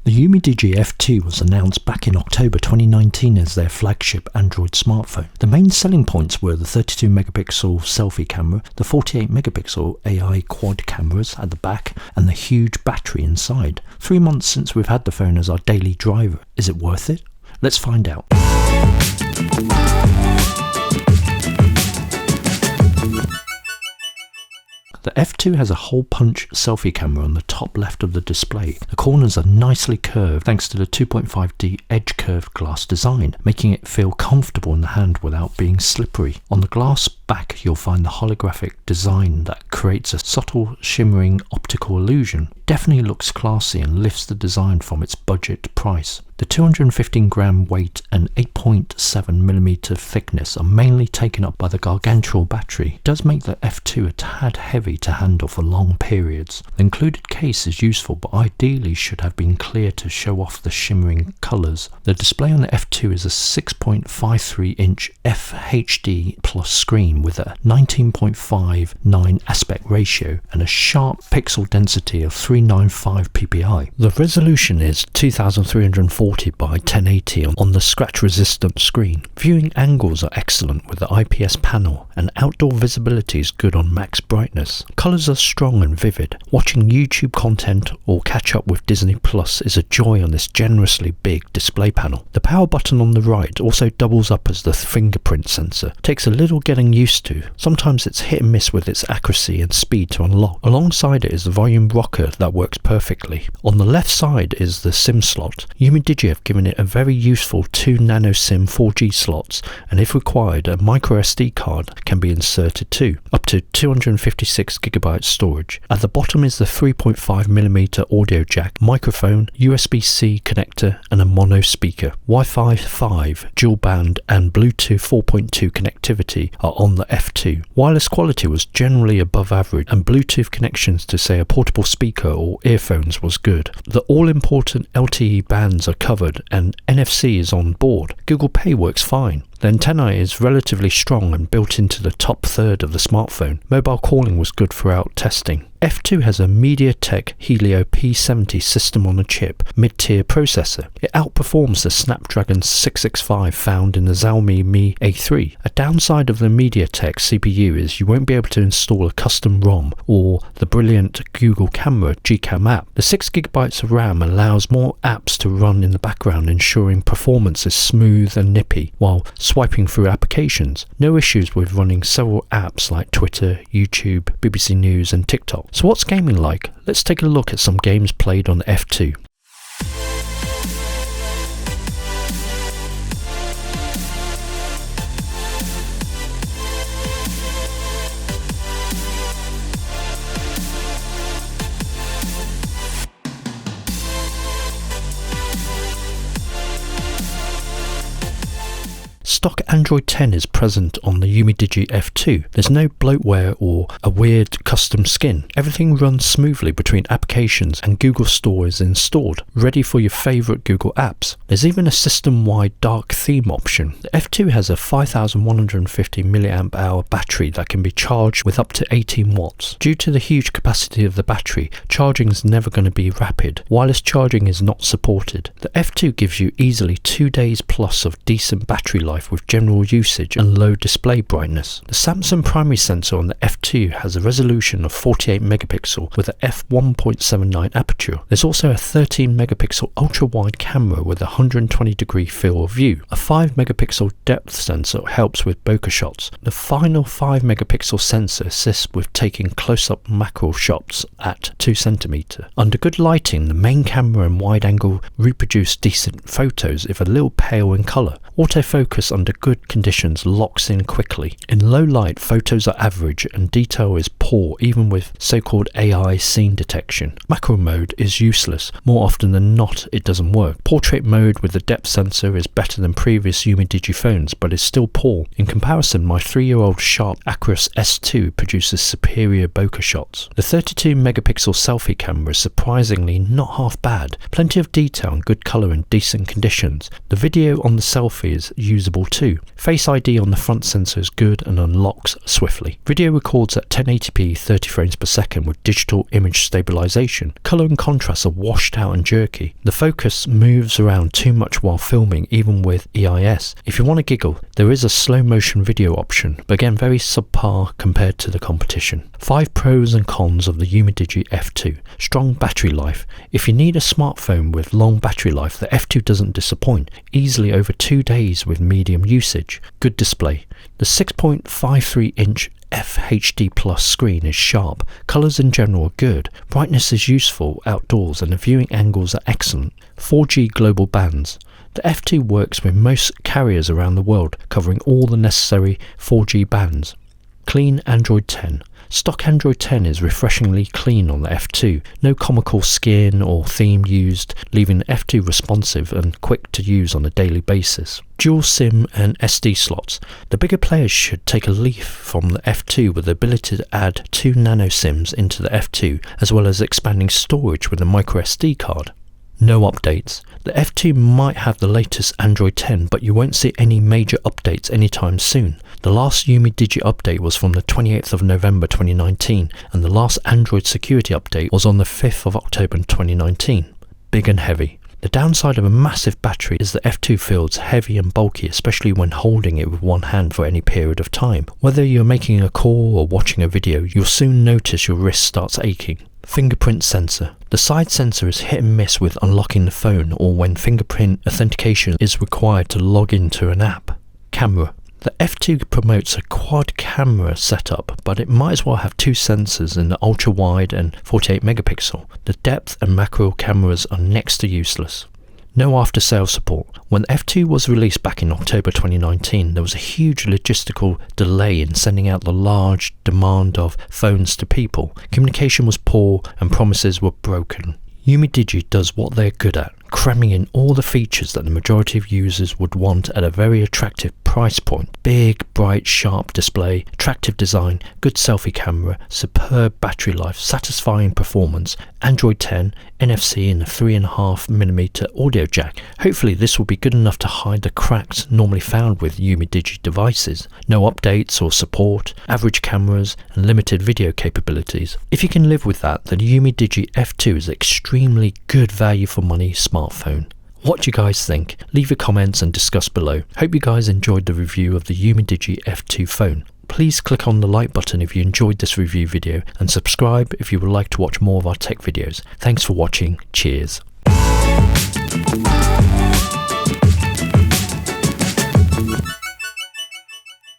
The UMIDIGI F2 was announced back in October 2019 as their flagship Android smartphone. The main selling points were the 32 megapixel selfie camera, the 48 megapixel AI quad cameras at the back, and the huge battery inside. 3 months since we've had the phone as our daily driver. Is it worth it? Let's find out. The F2 has a hole-punch selfie camera on the top left of the display. The corners are nicely curved thanks to the 2.5D edge curved glass design, making it feel comfortable in the hand without being slippery. On the glass back you'll find the holographic design that creates a subtle shimmering optical illusion. It definitely looks classy and lifts the design from its budget price. The 215 gram weight and 8.7mm thickness are mainly taken up by the gargantuan battery. It does make the F2 a tad heavy to handle for long periods. The included case is useful but ideally should have been clear to show off the shimmering colours. The display on the F2 is a 6.53 inch FHD plus screen with a 19.59 aspect ratio and a sharp pixel density of 395 ppi. The resolution is 2340 by 1080 on the scratch resistant screen. Viewing angles are excellent with the IPS panel and outdoor visibility is good on max brightness. Colours are strong and vivid. Watching YouTube content or catch up with Disney Plus is a joy on this generously big display panel. The power button on the right also doubles up as the fingerprint sensor. Takes a little getting used to. Sometimes it's hit and miss with its accuracy and speed to unlock. Alongside it is the volume rocker that works perfectly. On the left side is the SIM slot. UMIDIGI have given it a very useful 2 nano SIM 4G slots, and if required a micro SD card can be inserted too, up to 256GB storage. At the bottom is the 3.5mm audio jack, microphone, USB-C connector and a mono speaker. Wi-Fi 5, dual band and Bluetooth 4.2 connectivity are on the F2. Wireless quality was generally above average and Bluetooth connections to say a portable speaker or earphones was good. The all-important LTE bands are covered and NFC is on board. Google Pay works fine. The antenna is relatively strong and built into the top third of the smartphone. Mobile calling was good throughout testing. F2 has a MediaTek Helio P70 system on a chip, mid-tier processor. It outperforms the Snapdragon 665 found in the Xiaomi Mi A3. A downside of the MediaTek CPU is you won't be able to install a custom ROM or the brilliant Google Camera Gcam app. The 6GB of RAM allows more apps to run in the background, ensuring performance is smooth and nippy while swiping through applications. No issues with running several apps like Twitter, YouTube, BBC News and TikTok. So what's gaming like? Let's take a look at some games played on the F2. Stock Android 10 is present on the UMIDIGI F2. There's no bloatware or a weird custom skin. Everything runs smoothly between applications and Google Store is installed, ready for your favourite Google apps. There's even a system-wide dark theme option. The F2 has a 5150 mAh battery that can be charged with up to 18 watts. Due to the huge capacity of the battery, charging is never going to be rapid. Wireless charging is not supported. The F2 gives you easily 2 days plus of decent battery life with general usage and low display brightness. The Samsung primary sensor on the F2 has a resolution of 48 megapixel with a f1.79 aperture. There's also a 13 megapixel ultra wide camera with a 120 degree field of view. A 5 megapixel depth sensor helps with bokeh shots. The final 5 megapixel sensor assists with taking close up macro shots at 2 cm. Under good lighting, the main camera and wide angle reproduce decent photos if a little pale in colour. Autofocus under good conditions locks in quickly. In low light, photos are average and detail is poor even with so-called AI scene detection. Macro mode is useless. More often than not, it doesn't work. Portrait mode with the depth sensor is better than previous UMIDIGI phones, but is still poor. In comparison, my 3-year-old Sharp Acros S2 produces superior bokeh shots. The 32 megapixel selfie camera is surprisingly not half bad. Plenty of detail and good colour in decent conditions. The video on the selfie is usable too. Face ID on the front sensor is good and unlocks swiftly. Video records at 1080p 30 frames per second with digital image stabilization. Color and contrast are washed out and jerky. The focus moves around too much while filming, even with EIS. If you want to giggle, there is a slow motion video option, but again very subpar compared to the competition. 5 pros and cons of the UMIDIGI F2. Strong battery life. If you need a smartphone with long battery life, the F2 doesn't disappoint. Easily over 2 days with medium usage. Good display. The 6.53-inch FHD Plus screen is sharp. Colours in general are good. Brightness is useful outdoors and the viewing angles are excellent. 4G global bands. The F2 works with most carriers around the world, covering all the necessary 4G bands. Clean Android 10. Stock Android 10 is refreshingly clean on the F2, no comical skin or theme used, leaving the F2 responsive and quick to use on a daily basis. Dual SIM and SD slots. The bigger players should take a leaf from the F2 with the ability to add 2 nano SIMs into the F2, as well as expanding storage with a micro SD card. No updates. The F2 might have the latest Android 10, but you won't see any major updates anytime soon. The last UMIDIGI update was from the 28th of November 2019, and the last Android security update was on the 5th of October 2019. Big and heavy. The downside of a massive battery is the F2 feels heavy and bulky, especially when holding it with one hand for any period of time. Whether you're making a call or watching a video, you'll soon notice your wrist starts aching. Fingerprint sensor. The side sensor is hit and miss with unlocking the phone or when fingerprint authentication is required to log into an app. Camera. The F2 promotes a quad camera setup, but it might as well have 2 sensors in the ultra wide and 48 megapixel. The depth and macro cameras are next to useless. No after sales support. When F2 was released back in October 2019, there was a huge logistical delay in sending out the large demand of phones to people. Communication was poor and promises were broken. UMIDIGI does what they're good at, cramming in all the features that the majority of users would want at a very attractive price point. Big, bright, sharp display, attractive design, good selfie camera, superb battery life, satisfying performance, Android 10, NFC and a 3.5mm audio jack. Hopefully this will be good enough to hide the cracks normally found with UMIDIGI devices. No updates or support, average cameras and limited video capabilities. If you can live with that, then the UMIDIGI F2 is extremely good value for money smartphone. What do you guys think? Leave your comments and discuss below. Hope you guys enjoyed the review of the UMIDIGI F2 phone. Please click on the like button if you enjoyed this review video and subscribe if you would like to watch more of our tech videos. Thanks for watching. Cheers.